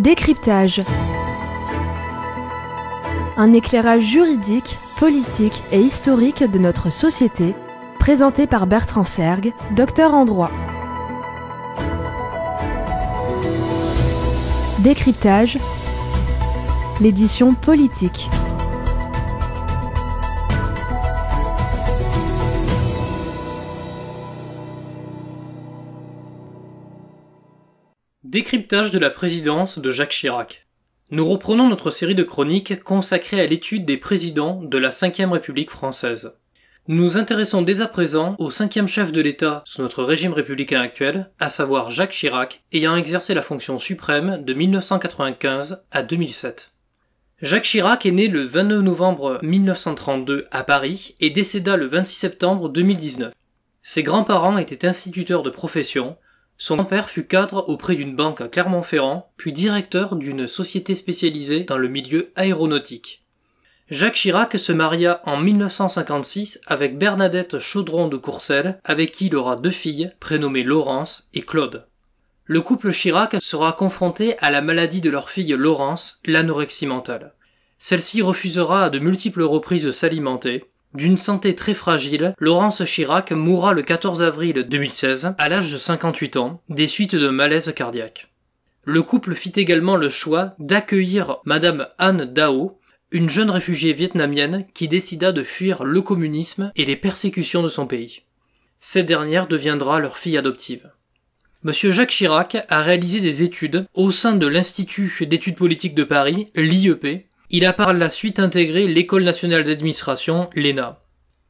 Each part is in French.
Décryptage. Un éclairage juridique, politique et historique de notre société, présenté par Bertrand Sergue, docteur en droit. Décryptage, l'édition politique. Décryptage de la présidence de Jacques Chirac. Nous reprenons notre série de chroniques consacrée à l'étude des présidents de la Ve République française. Nous nous intéressons dès à présent au 5e chef de l'État sous notre régime républicain actuel, à savoir Jacques Chirac, ayant exercé la fonction suprême de 1995 à 2007. Jacques Chirac est né le 29 novembre 1932 à Paris et décéda le 26 septembre 2019. Ses grands-parents étaient instituteurs de profession. Son grand-père fut cadre auprès d'une banque à Clermont-Ferrand, puis directeur d'une société spécialisée dans le milieu aéronautique. Jacques Chirac se maria en 1956 avec Bernadette Chaudron de Courcelles, avec qui il aura 2 filles, prénommées Laurence et Claude. Le couple Chirac sera confronté à la maladie de leur fille Laurence, l'anorexie mentale. Celle-ci refusera à de multiples reprises de s'alimenter. D'une santé très fragile, Laurence Chirac mourra le 14 avril 2016, à l'âge de 58 ans, des suites d'un malaise cardiaque. Le couple fit également le choix d'accueillir Madame Anne Dao, une jeune réfugiée vietnamienne qui décida de fuir le communisme et les persécutions de son pays. Cette dernière deviendra leur fille adoptive. Monsieur Jacques Chirac a réalisé des études au sein de l'Institut d'études politiques de Paris, l'IEP. Il a par la suite intégré l'École nationale d'administration, l'ENA.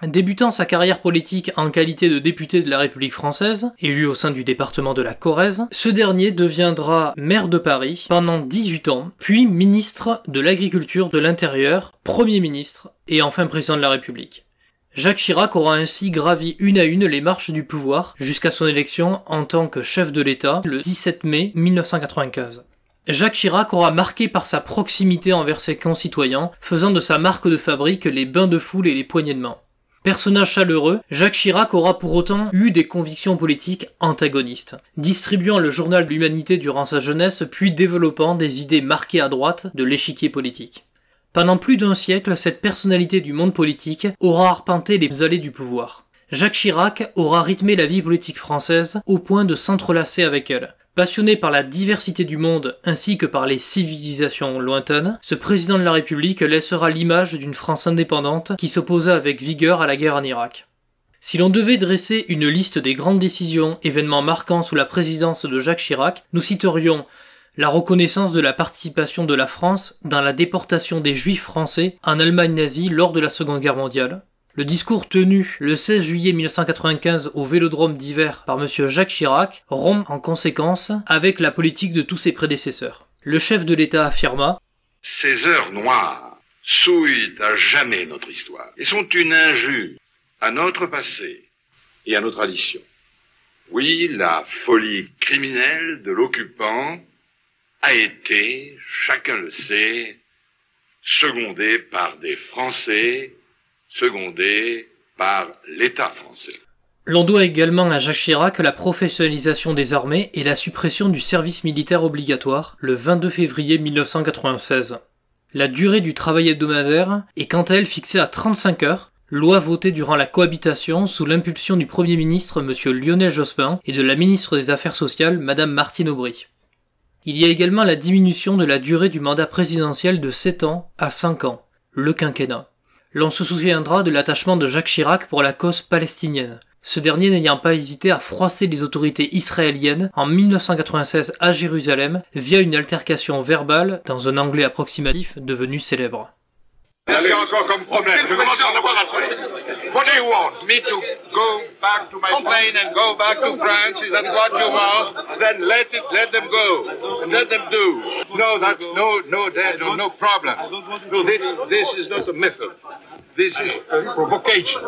Débutant sa carrière politique en qualité de député de la République française, élu au sein du département de la Corrèze, ce dernier deviendra maire de Paris pendant 18 ans, puis ministre de l'Agriculture, de l'Intérieur, Premier ministre et enfin président de la République. Jacques Chirac aura ainsi gravi une à une les marches du pouvoir jusqu'à son élection en tant que chef de l'État le 17 mai 1995. Jacques Chirac aura marqué par sa proximité envers ses concitoyens, faisant de sa marque de fabrique les bains de foule et les poignées de main. Personnage chaleureux, Jacques Chirac aura pour autant eu des convictions politiques antagonistes, distribuant le journal de l'Humanité durant sa jeunesse puis développant des idées marquées à droite de l'échiquier politique. Pendant plus d'un siècle, cette personnalité du monde politique aura arpenté les allées du pouvoir. Jacques Chirac aura rythmé la vie politique française au point de s'entrelacer avec elle. Passionné par la diversité du monde ainsi que par les civilisations lointaines, ce président de la République laissera l'image d'une France indépendante qui s'opposa avec vigueur à la guerre en Irak. Si l'on devait dresser une liste des grandes décisions, événements marquants sous la présidence de Jacques Chirac, nous citerions la reconnaissance de la participation de la France dans la déportation des Juifs français en Allemagne nazie lors de la Seconde Guerre mondiale, le discours tenu le 16 juillet 1995 au Vélodrome d'hiver par monsieur Jacques Chirac rompt en conséquence avec la politique de tous ses prédécesseurs. Le chef de l'État affirma « Ces heures noires souillent à jamais notre histoire et sont une injure à notre passé et à nos traditions. Oui, la folie criminelle de l'occupant a été, chacun le sait, secondée par des Français, secondé par l'État français. » L'on doit également à Jacques Chirac la professionnalisation des armées et la suppression du service militaire obligatoire le 22 février 1996. La durée du travail hebdomadaire est quant à elle fixée à 35 heures, loi votée durant la cohabitation sous l'impulsion du Premier ministre M. Lionel Jospin et de la ministre des Affaires sociales Mme Martine Aubry. Il y a également la diminution de la durée du mandat présidentiel de 7 ans à 5 ans, le quinquennat. L'on se souviendra de l'attachement de Jacques Chirac pour la cause palestinienne, ce dernier n'ayant pas hésité à froisser les autorités israéliennes en 1996 à Jérusalem via une altercation verbale dans un anglais approximatif devenu célèbre. Qu'est-ce qu'il y a encore comme problème? Je commence à en avoir assez. What do you want? Me to go back to my plane and go back to France? Is that what you want? Then let them go. Let them do. No, that's no problem. No, this is not a method. This is a provocation.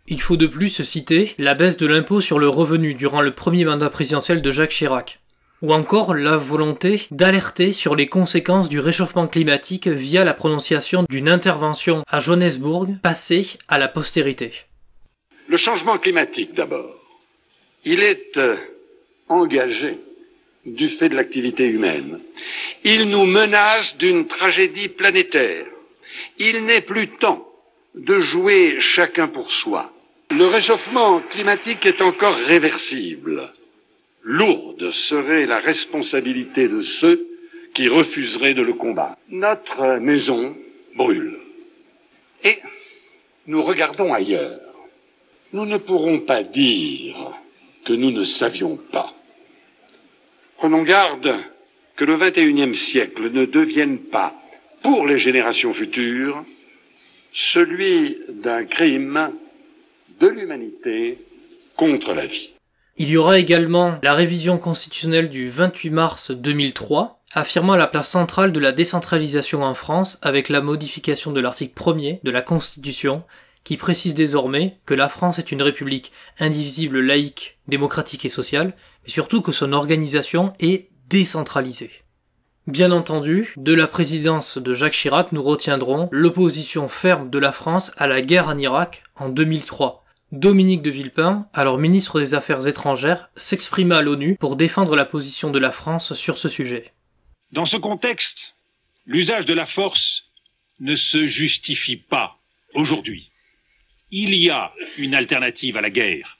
Il faut de plus citer la baisse de l'impôt sur le revenu durant le premier mandat présidentiel de Jacques Chirac, ou encore la volonté d'alerter sur les conséquences du réchauffement climatique via la prononciation d'une intervention à Johannesburg passée à la postérité. Le changement climatique d'abord, il est engagé du fait de l'activité humaine. Il nous menace d'une tragédie planétaire. Il n'est plus temps de jouer chacun pour soi. Le réchauffement climatique est encore réversible. Lourde serait la responsabilité de ceux qui refuseraient de le combattre. Notre maison brûle. Et nous regardons ailleurs. Nous ne pourrons pas dire que nous ne savions pas. Prenons garde que le XXIe siècle ne devienne pas, pour les générations futures, celui d'un crime de l'humanité contre la vie. Il y aura également la révision constitutionnelle du 28 mars 2003, affirmant la place centrale de la décentralisation en France avec la modification de l'article 1er de la Constitution, qui précise désormais que la France est une république indivisible, laïque, démocratique et sociale, mais surtout que son organisation est décentralisée. Bien entendu, de la présidence de Jacques Chirac, nous retiendrons l'opposition ferme de la France à la guerre en Irak en 2003. Dominique de Villepin, alors ministre des Affaires étrangères, s'exprima à l'ONU pour défendre la position de la France sur ce sujet. Dans ce contexte, l'usage de la force ne se justifie pas aujourd'hui. Il y a une alternative à la guerre.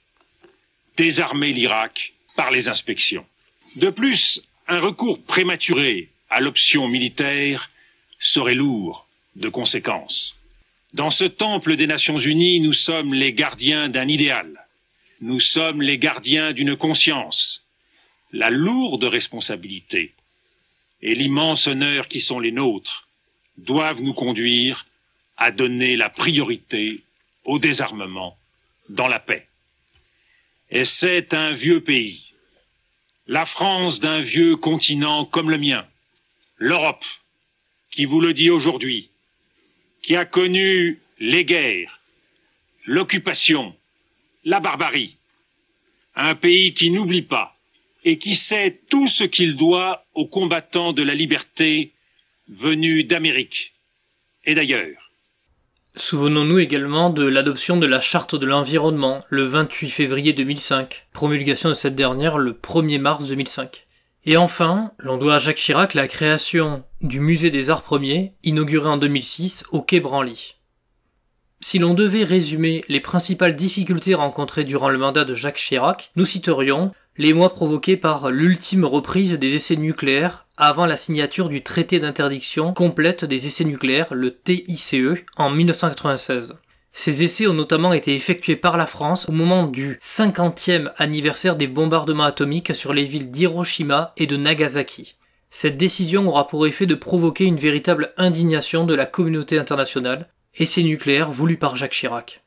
Désarmer l'Irak par les inspections. De plus, un recours prématuré à l'option militaire serait lourd de conséquences. Dans ce temple des Nations Unies, nous sommes les gardiens d'un idéal. Nous sommes les gardiens d'une conscience. La lourde responsabilité et l'immense honneur qui sont les nôtres doivent nous conduire à donner la priorité au désarmement dans la paix. Et c'est un vieux pays, la France d'un vieux continent comme le mien, l'Europe, qui vous le dit aujourd'hui, qui a connu les guerres, l'occupation, la barbarie, un pays qui n'oublie pas et qui sait tout ce qu'il doit aux combattants de la liberté venus d'Amérique et d'ailleurs. Souvenons-nous également de l'adoption de la Charte de l'environnement le 28 février 2005, promulgation de cette dernière le 1er mars 2005. Et enfin, l'on doit à Jacques Chirac la création du Musée des Arts Premiers, inauguré en 2006 au Quai Branly. Si l'on devait résumer les principales difficultés rencontrées durant le mandat de Jacques Chirac, nous citerions les mois provoqués par l'ultime reprise des essais nucléaires avant la signature du traité d'interdiction complète des essais nucléaires, le TICE, en 1996. Ces essais ont notamment été effectués par la France au moment du 50e anniversaire des bombardements atomiques sur les villes d'Hiroshima et de Nagasaki. Cette décision aura pour effet de provoquer une véritable indignation de la communauté internationale, essais nucléaires voulus par Jacques Chirac.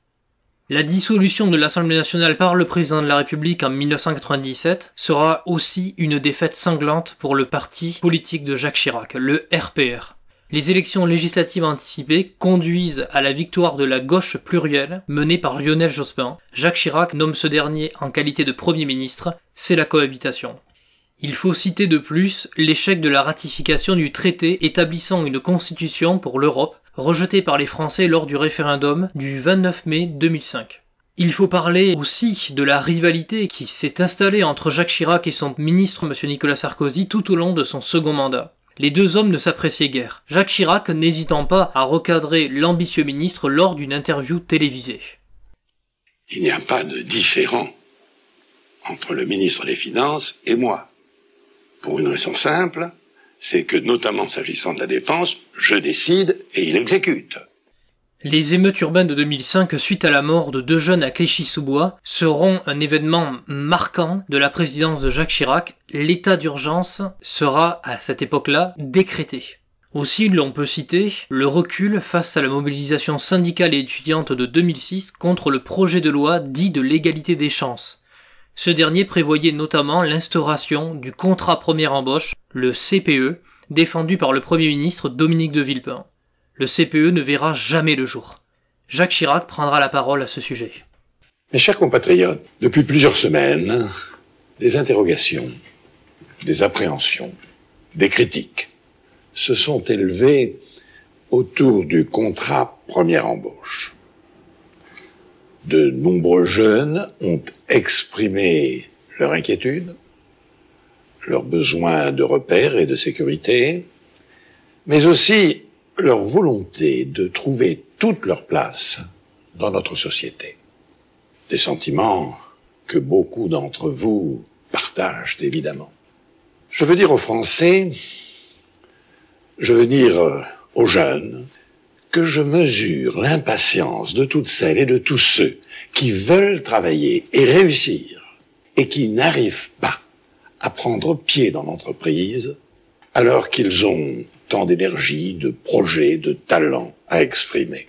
La dissolution de l'Assemblée nationale par le président de la République en 1997 sera aussi une défaite sanglante pour le parti politique de Jacques Chirac, le RPR. Les élections législatives anticipées conduisent à la victoire de la gauche plurielle menée par Lionel Jospin. Jacques Chirac nomme ce dernier en qualité de Premier ministre, c'est la cohabitation. Il faut citer de plus l'échec de la ratification du traité établissant une constitution pour l'Europe, rejeté par les Français lors du référendum du 29 mai 2005. Il faut parler aussi de la rivalité qui s'est installée entre Jacques Chirac et son ministre M. Nicolas Sarkozy tout au long de son second mandat. Les deux hommes ne s'appréciaient guère, Jacques Chirac n'hésitant pas à recadrer l'ambitieux ministre lors d'une interview télévisée. Il n'y a pas de différend entre le ministre des Finances et moi. Pour une raison simple, c'est que, notamment s'agissant de la dépense, je décide et il exécute. Les émeutes urbaines de 2005 suite à la mort de deux jeunes à Clichy-sous-Bois seront un événement marquant de la présidence de Jacques Chirac. L'état d'urgence sera, à cette époque-là, décrété. Aussi, l'on peut citer le recul face à la mobilisation syndicale et étudiante de 2006 contre le projet de loi dit de l'égalité des chances. Ce dernier prévoyait notamment l'instauration du contrat première embauche, le CPE, défendu par le Premier ministre Dominique de Villepin. Le CPE ne verra jamais le jour. Jacques Chirac prendra la parole à ce sujet. Mes chers compatriotes, depuis plusieurs semaines, des interrogations, des appréhensions, des critiques se sont élevées autour du contrat première embauche. De nombreux jeunes ont exprimé leur inquiétude, leurs besoins de repères et de sécurité, mais aussi leur volonté de trouver toute leur place dans notre société. Des sentiments que beaucoup d'entre vous partagent évidemment. Je veux dire aux Français, je veux dire aux jeunes, que je mesure l'impatience de toutes celles et de tous ceux qui veulent travailler et réussir et qui n'arrivent pas à prendre pied dans l'entreprise alors qu'ils ont tant d'énergie, de projets, de talents à exprimer.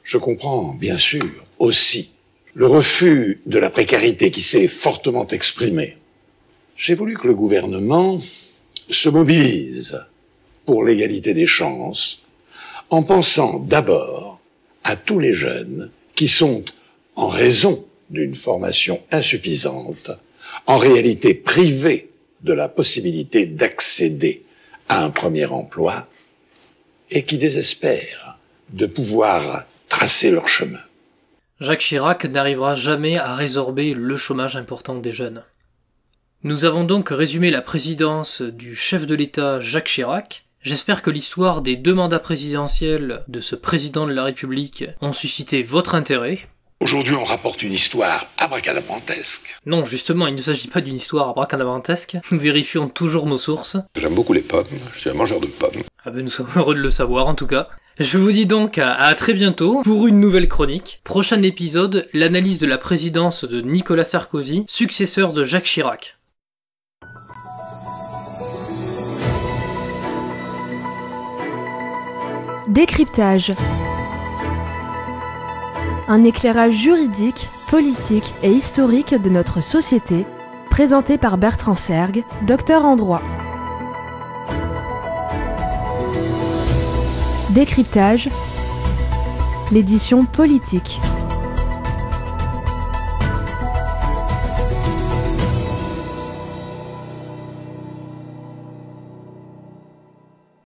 Je comprends, bien sûr, aussi le refus de la précarité qui s'est fortement exprimé. J'ai voulu que le gouvernement se mobilise pour l'égalité des chances en pensant d'abord à tous les jeunes qui sont, en raison d'une formation insuffisante, en réalité privés de la possibilité d'accéder à un premier emploi et qui désespèrent de pouvoir tracer leur chemin. Jacques Chirac n'arrivera jamais à résorber le chômage important des jeunes. Nous avons donc résumé la présidence du chef de l'État Jacques Chirac. J'espère que l'histoire des 2 mandats présidentiels de ce président de la République ont suscité votre intérêt. Aujourd'hui, on rapporte une histoire abracadabrantesque. Non, justement, il ne s'agit pas d'une histoire abracadabrantesque. Nous vérifions toujours nos sources. J'aime beaucoup les pommes, je suis un mangeur de pommes. Ah ben nous sommes heureux de le savoir en tout cas. Je vous dis donc à très bientôt pour une nouvelle chronique. Prochain épisode, l'analyse de la présidence de Nicolas Sarkozy, successeur de Jacques Chirac. Décryptage. Un éclairage juridique, politique et historique de notre société, présenté par Bertrand Sergue, docteur en droit. Décryptage, l'édition politique.